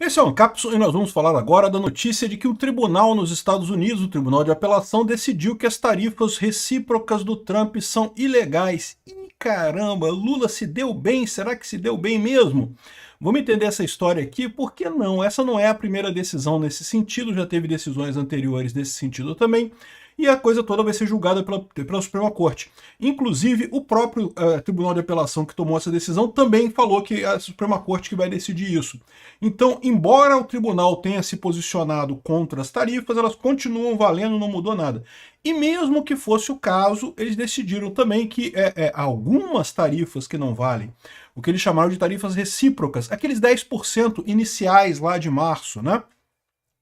Esse é o Ancapsu e nós vamos falar agora da notícia de que o tribunal nos Estados Unidos, o Tribunal de Apelação, decidiu que as tarifas recíprocas do Trump são ilegais. Ih, caramba, Lula se deu bem? Será que se deu bem mesmo? Vamos entender essa história aqui, por que não? Essa não é a primeira decisão nesse sentido, já teve decisões anteriores nesse sentido também, e a coisa toda vai ser julgada pela Suprema Corte. Inclusive, o próprio Tribunal de Apelação que tomou essa decisão também falou que é a Suprema Corte que vai decidir isso. Então, embora o tribunal tenha se posicionado contra as tarifas, elas continuam valendo, não mudou nada. E mesmo que fosse o caso, eles decidiram também que algumas tarifas que não valem, o que eles chamaram de tarifas recíprocas, aqueles 10% iniciais lá de março, né?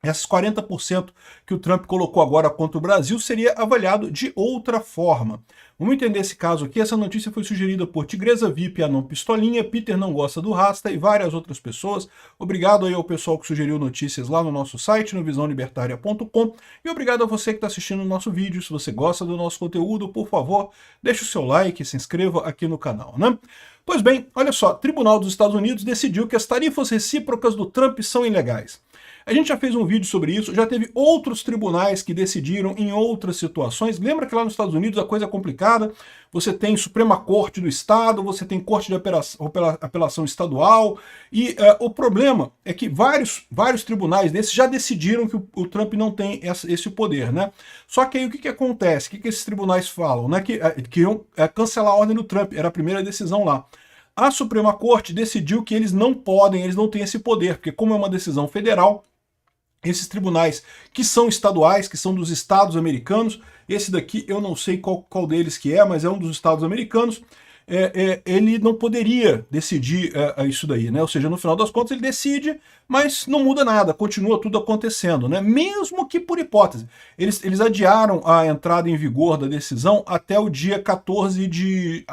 Esses 40% que o Trump colocou agora contra o Brasil seria avaliado de outra forma. Vamos entender esse caso aqui. Essa notícia foi sugerida por Tigresa VIP, Anon Pistolinha, Peter Não Gosta do Rasta e várias outras pessoas. Obrigado aí ao pessoal que sugeriu notícias lá no nosso site, no visãolibertaria.com. E obrigado a você que está assistindo o nosso vídeo. Se você gosta do nosso conteúdo, por favor, deixe o seu like e se inscreva aqui no canal, né? Pois bem, olha só, o Tribunal dos Estados Unidos decidiu que as tarifas recíprocas do Trump são ilegais. A gente já fez um vídeo sobre isso, já teve outros tribunais que decidiram em outras situações. Lembra que lá nos Estados Unidos a coisa é complicada? Você tem Suprema Corte do Estado, você tem Corte de Apelação Estadual, e o problema é que vários tribunais desses já decidiram que o Trump não tem esse poder, né? Só que aí o que acontece? O que esses tribunais falam? Né? Que iam cancelar a ordem do Trump, era a primeira decisão lá. A Suprema Corte decidiu que eles não podem, eles não têm esse poder, porque como é uma decisão federal, esses tribunais que são estaduais, que são dos estados americanos, esse daqui eu não sei qual deles que é, mas é um dos estados americanos, ele não poderia decidir isso daí, né? Ou seja, no final das contas ele decide, mas não muda nada, continua tudo acontecendo, né? Mesmo que por hipótese. Eles adiaram a entrada em vigor da decisão até o dia 14 de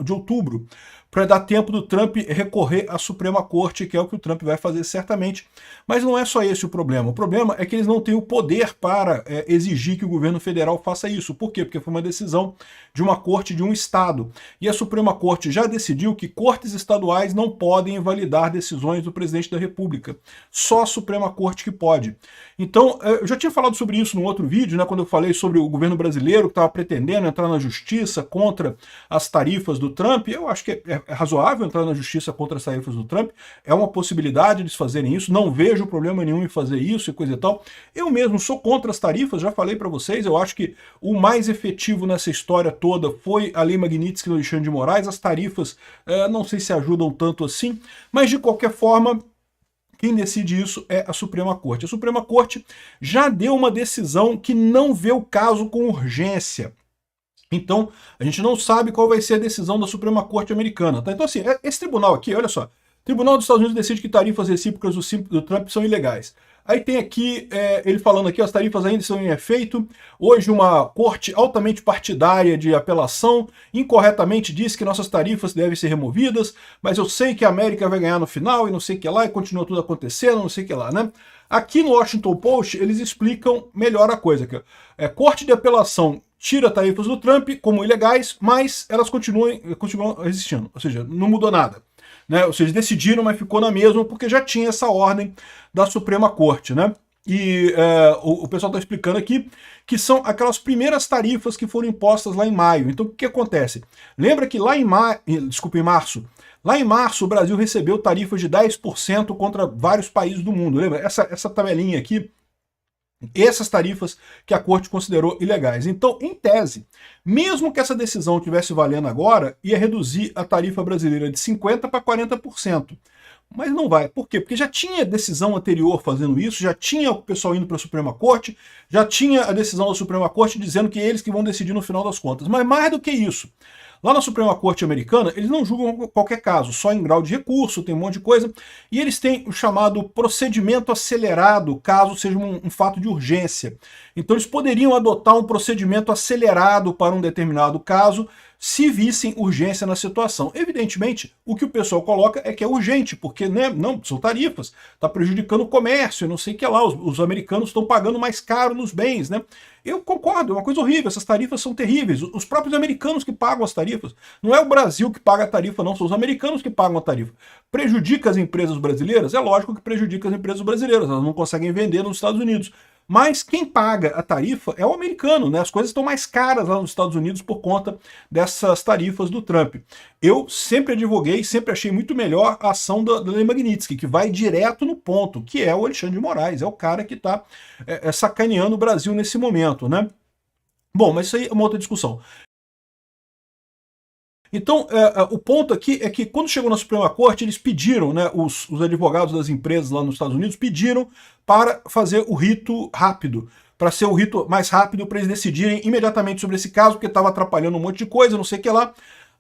outubro, para dar tempo do Trump recorrer à Suprema Corte, que é o que o Trump vai fazer certamente. Mas não é só esse o problema. O problema é que eles não têm o poder para exigir que o governo federal faça isso. Por quê? Porque foi uma decisão de uma corte de um estado. E a Suprema Corte já decidiu que cortes estaduais não podem invalidar decisões do presidente da República. Só a Suprema Corte que pode. Então, eu já tinha falado sobre isso num outro vídeo, né, quando eu falei sobre o governo brasileiro que estava pretendendo entrar na justiça contra as tarifas do Trump. Eu acho que é razoável entrar na justiça contra as tarifas do Trump, é uma possibilidade eles fazerem isso, não vejo problema nenhum em fazer isso e coisa e tal. Eu mesmo sou contra as tarifas, já falei para vocês, eu acho que o mais efetivo nessa história toda foi a Lei Magnitsky do Alexandre de Moraes. As tarifas não sei se ajudam tanto assim, mas de qualquer forma, quem decide isso é a Suprema Corte. A Suprema Corte já deu uma decisão que não vê o caso com urgência. Então, a gente não sabe qual vai ser a decisão da Suprema Corte americana. Tá? Então, assim, esse tribunal aqui, olha só, o Tribunal dos Estados Unidos decide que tarifas recíprocas do Trump são ilegais. Aí tem aqui, ele falando aqui, as tarifas ainda estão em efeito. Hoje uma corte altamente partidária de apelação incorretamente disse que nossas tarifas devem ser removidas, mas eu sei que a América vai ganhar no final e não sei o que lá, e continua tudo acontecendo, não sei o que lá, né? Aqui no Washington Post, eles explicam melhor a coisa. Corte de apelação tira tarifas do Trump como ilegais, mas elas continuam existindo, ou seja, não mudou nada. Né? Ou seja, decidiram, mas ficou na mesma, porque já tinha essa ordem da Suprema Corte, né? E o pessoal está explicando aqui que são aquelas primeiras tarifas que foram impostas lá em maio. Então, o que acontece? Lembra que lá em março, lá em março, o Brasil recebeu tarifas de 10% contra vários países do mundo. Lembra? Essa tabelinha aqui, essas tarifas que a corte considerou ilegais. Então, em tese, mesmo que essa decisão estivesse valendo agora, ia reduzir a tarifa brasileira de 50% para 40%. Mas não vai. Por quê? Porque já tinha decisão anterior fazendo isso, já tinha o pessoal indo para a Suprema Corte, já tinha a decisão da Suprema Corte dizendo que eles que vão decidir no final das contas. Mas mais do que isso, lá na Suprema Corte americana, eles não julgam qualquer caso, só em grau de recurso, tem um monte de coisa, e eles têm o chamado procedimento acelerado, caso seja um fato de urgência. Então eles poderiam adotar um procedimento acelerado para um determinado caso, se vissem urgência na situação. Evidentemente, o que o pessoal coloca é que é urgente, porque né, não são tarifas, está prejudicando o comércio, não sei o que lá, os americanos estão pagando mais caro nos bens, né? Eu concordo, é uma coisa horrível, essas tarifas são terríveis. Os próprios americanos que pagam as tarifas. Não é o Brasil que paga a tarifa, não, são os americanos que pagam a tarifa. Prejudica as empresas brasileiras? É lógico que prejudica as empresas brasileiras, elas não conseguem vender nos Estados Unidos. Mas quem paga a tarifa é o americano, né? As coisas estão mais caras lá nos Estados Unidos por conta dessas tarifas do Trump. Eu sempre advoguei, sempre achei muito melhor a ação da Lei Magnitsky, que vai direto no ponto, que é o Alexandre de Moraes, é o cara que está sacaneando o Brasil nesse momento, né? Bom, mas isso aí é uma outra discussão. Então, o ponto aqui é que quando chegou na Suprema Corte, eles pediram, né, os advogados das empresas lá nos Estados Unidos pediram para fazer o rito rápido, para ser o rito mais rápido, para eles decidirem imediatamente sobre esse caso, porque estava atrapalhando um monte de coisa, não sei o que lá.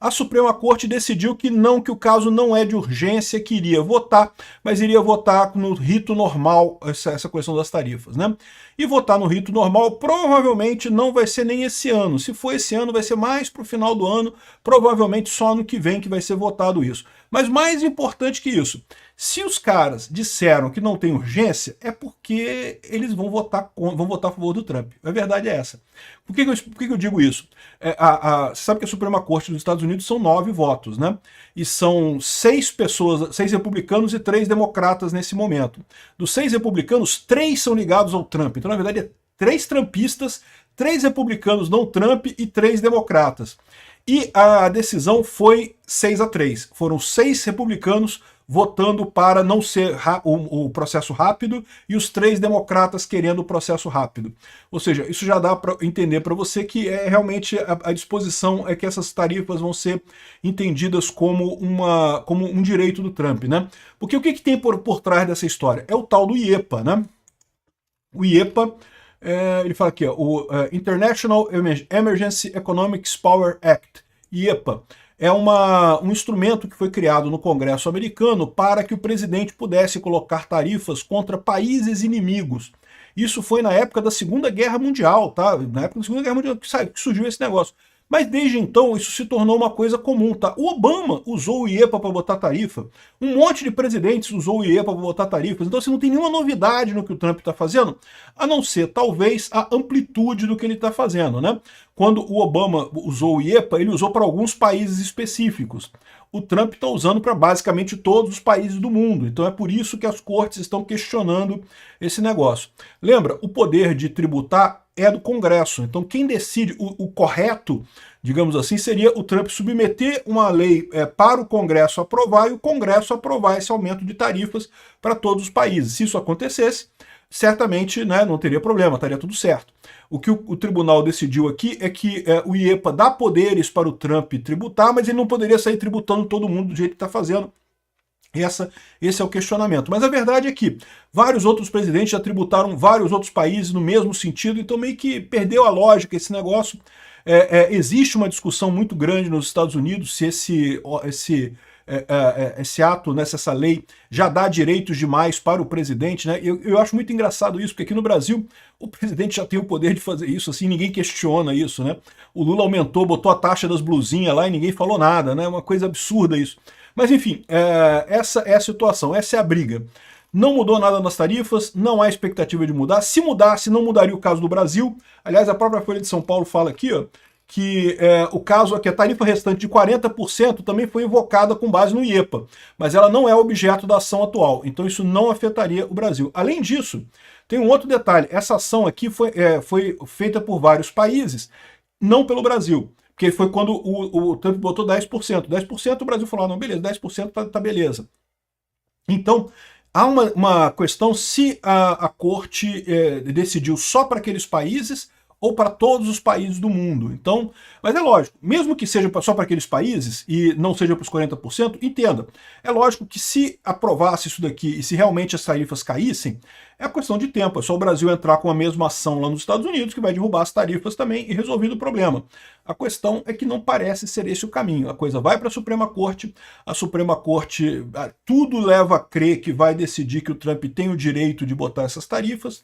A Suprema Corte decidiu que não, que o caso não é de urgência, que iria votar, mas iria votar no rito normal, essa questão das tarifas, né? E votar no rito normal provavelmente não vai ser nem esse ano. Se for esse ano, vai ser mais para o final do ano, provavelmente só ano que vem que vai ser votado isso. Mas mais importante que isso, se os caras disseram que não tem urgência, é porque eles vão votar a favor do Trump. A verdade é essa. Por que eu digo isso? Você sabe que a Suprema Corte dos Estados Unidos são 9 votos, né? E são 6 pessoas, 6 republicanos e 3 democratas nesse momento. Dos 6 republicanos, 3 são ligados ao Trump. Então, na verdade, é 3 trumpistas, 3 republicanos não Trump e 3 democratas. E a decisão foi 6-3. Foram 6 republicanos votando para não ser o processo rápido e os 3 democratas querendo o processo rápido. Ou seja, isso já dá para entender para você que realmente a disposição é que essas tarifas vão ser entendidas como um direito do Trump, né? Porque o que tem por trás dessa história? É o tal do IEPA, né? O IEPA, ele fala aqui, ó, o International Emergency Economics Power Act, IEPA, é um instrumento que foi criado no Congresso americano para que o presidente pudesse colocar tarifas contra países inimigos. Isso foi na época da Segunda Guerra Mundial, tá? Na época da Segunda Guerra Mundial que surgiu esse negócio. Mas desde então isso se tornou uma coisa comum, tá? O Obama usou o IEPA para botar tarifa, um monte de presidentes usou o IEPA para botar tarifas, então assim, não tem nenhuma novidade no que o Trump está fazendo, a não ser talvez a amplitude do que ele está fazendo, né? Quando o Obama usou o IEPA, ele usou para alguns países específicos. O Trump está usando para basicamente todos os países do mundo, então é por isso que as cortes estão questionando esse negócio. Lembra, o poder de tributar é do Congresso. Então quem decide o correto, digamos assim, seria o Trump submeter uma lei para o Congresso aprovar e o Congresso aprovar esse aumento de tarifas para todos os países. Se isso acontecesse, certamente, né, não teria problema, estaria tudo certo. O que o tribunal decidiu aqui é que o IEPA dá poderes para o Trump tributar, mas ele não poderia sair tributando todo mundo do jeito que está fazendo. Esse é o questionamento. Mas a verdade é que vários outros presidentes já tributaram vários outros países no mesmo sentido, então meio que perdeu a lógica esse negócio. Existe uma discussão muito grande nos Estados Unidos se esse ato, né, essa lei, já dá direitos demais para o presidente, né? Eu acho muito engraçado isso, porque aqui no Brasil o presidente já tem o poder de fazer isso, assim, ninguém questiona isso, né? O Lula aumentou, botou a taxa das blusinhas lá e ninguém falou nada, né? Uma coisa absurda isso. Mas enfim, essa é a situação, essa é a briga. Não mudou nada nas tarifas, não há expectativa de mudar. Se mudasse, não mudaria o caso do Brasil. Aliás, a própria Folha de São Paulo fala aqui, ó, que o caso aqui, a tarifa restante de 40% também foi invocada com base no IEPA, mas ela não é objeto da ação atual, então isso não afetaria o Brasil. Além disso, tem um outro detalhe, essa ação aqui foi feita por vários países, não pelo Brasil. Porque foi quando o Trump botou 10%. 10% o Brasil falou, não, beleza, 10% tá beleza. Então, há uma questão se a corte decidiu só para aqueles países ou para todos os países do mundo. Então, mas é lógico, mesmo que seja só para aqueles países e não seja para os 40%, entenda, é lógico que se aprovasse isso daqui e se realmente as tarifas caíssem, é questão de tempo, é só o Brasil entrar com a mesma ação lá nos Estados Unidos que vai derrubar as tarifas também e resolvido o problema. A questão é que não parece ser esse o caminho. A coisa vai para a Suprema Corte, tudo leva a crer que vai decidir que o Trump tem o direito de botar essas tarifas,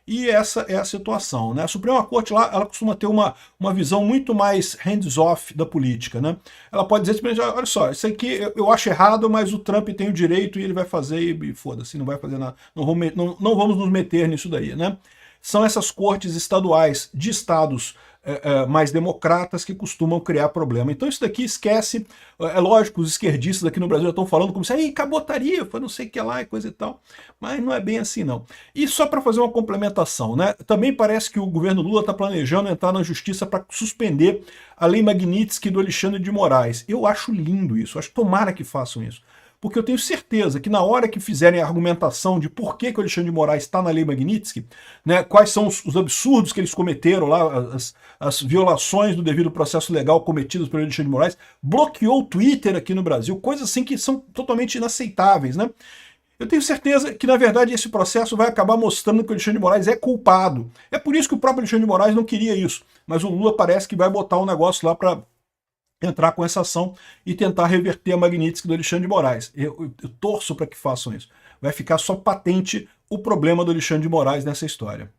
e essa é a situação, né? A Suprema Corte lá, ela costuma ter uma visão muito mais hands-off da política, né? Ela pode dizer, olha só, isso aqui eu acho errado, mas o Trump tem o direito e ele vai fazer e foda-se, não vai fazer nada, não vamos nos meter nisso daí, né? são essas cortes estaduais de estados mais democratas que costumam criar problema. Então isso daqui esquece, é lógico, os esquerdistas aqui no Brasil já estão falando como se, aí, cabotaria, foi não sei o que lá e coisa e tal, mas não é bem assim não. E só para fazer uma complementação, né, também parece que o governo Lula está planejando entrar na justiça para suspender a lei Magnitsky do Alexandre de Moraes. Eu acho lindo isso, acho que tomara que façam isso. Porque eu tenho certeza que na hora que fizerem a argumentação de por que o Alexandre de Moraes está na lei Magnitsky, né, quais são os absurdos que eles cometeram lá, as violações do devido processo legal cometidas pelo Alexandre de Moraes, bloqueou o Twitter aqui no Brasil, coisas assim que são totalmente inaceitáveis, né? Eu tenho certeza que, na verdade, esse processo vai acabar mostrando que o Alexandre de Moraes é culpado. É por isso que o próprio Alexandre de Moraes não queria isso. Mas o Lula parece que vai botar um negócio lá para entrar com essa ação e tentar reverter a Magnitsky do Alexandre de Moraes. Eu torço para que façam isso. Vai ficar só patente o problema do Alexandre de Moraes nessa história.